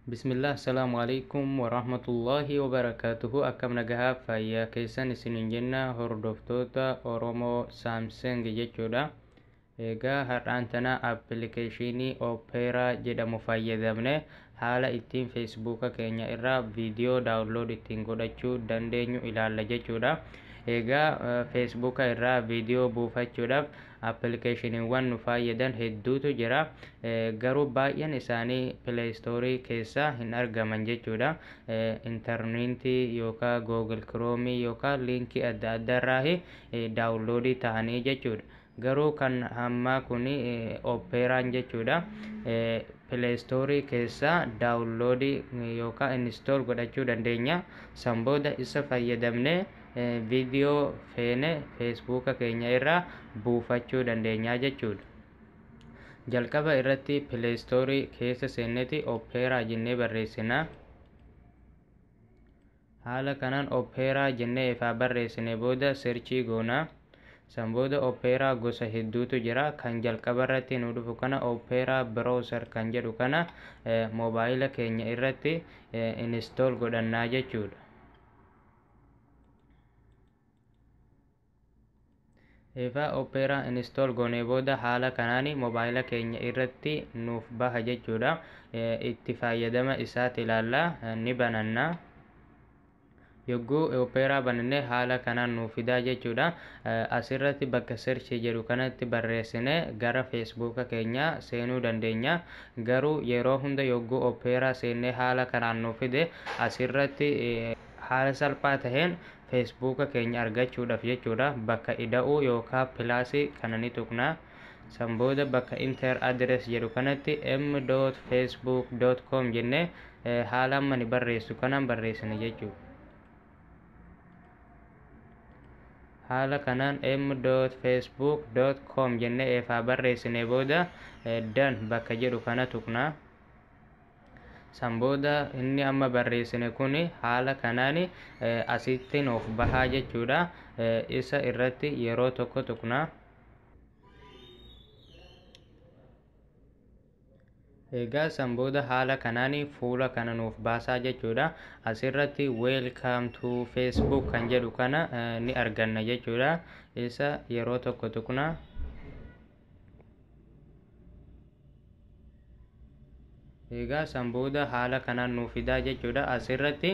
Bismillah, Assalamualaikum warahmatullahi wabarakatuh. Akkam nagahaa fayyaa keessan isinin jenna hordoftoota Oromoo Samsung jechuudha. Egaa har'aan tana appilikeeshinii Opera jedhamu fayyadamne haala ittiin feesbuuka keenya irraa viidiyoo daawunlood ittiin godhachuu dandeenyu ilaalla jechuudha. Egaa feesbuuka irraa viidiyoo buufachuudhaaf appilikeeshiniiwwan nu fayyadan hedduutu jira. Garuu baay'een isaanii pileestoorii keessaa hin argaman jechuudha. Intarneetii yookaan Google Chrome yookaan liinkii adda addaarraa daawunloodii ta'anii jechuudha. Garuu kan ammaa kun Operaan jechuudha. Pileestoorii keessaa daawunloodii yookaan install godhachuu dandeenya. San booda isa fayyadamnee viidiyoo feene feesbuuka keenya irraa buufachuu dandeenya jechuudha. Jalqaba irratti pileestoorii keessa seenneeti Operaa jennee barreessina. Haala kanaan Operaa jennee ifaa barreessine booda searchii goona. San booda Operaa gosa hedduutu jira. Kan jalqaba irratti nu dhufu kana Operaa browser kan jedhu kana moobaayila keenya irratti install godhannaa jechuudha. Egaa Operaa install goonee booda haala kanaan moobaayila keenya irratti nuuf baha jechuudha. Itti fayyadama isaati ilaallaa ni banannaa. Yogguu Operaa banannee haala kanaan nuuf fidaa jechuudha. Asirratti bakka search jedhu kanatti barreessine gara feesbuuka keenya seenuu dandeenya. Garuu yeroo hunda yogguu Operaa seennee haala kanaan nuuf fide asirratti haala salphaa taheen feesbuuka keenya argachuudhaaf jechuudha. Bakka ida'uu yookaan pilaasii kana ni tuqna. San booda bakka inter address jedhu kanatti m.facebook.com jennee haala amma ni barreessu kanaan barreessine jechuudha. Haala kanaan m.facebook.com jennee ifaa barreessine booda dan bakka jedhu kana tuqna. San booda inni amma barreessine kun haala kanaan asitti nuuf bahaa jechuudha. Isa irratti yeroo tokko tuqna. Egaa san booda haala kanaan fuula kana nuuf baasaa jechuudha. Asirratti welcome to Facebook kan jedhu kana ni arganna jechuudha. Isa yeroo tokko tuqna. Egaa san booda haala kanaan nuuf fidaa jechuudha. Asirratti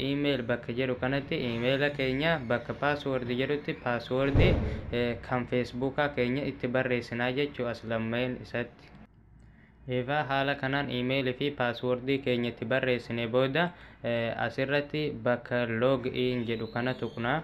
email bakka jedhu kanatti emaila keenya bakka password jedhutti password kan feesbuukaa keenya itti barreessinaa jechuudha as lameen isatti. Egaa haala kanaan email fi passwordii keenya itti barreessine booda asirratti bakka log in jedhu kana tuqna.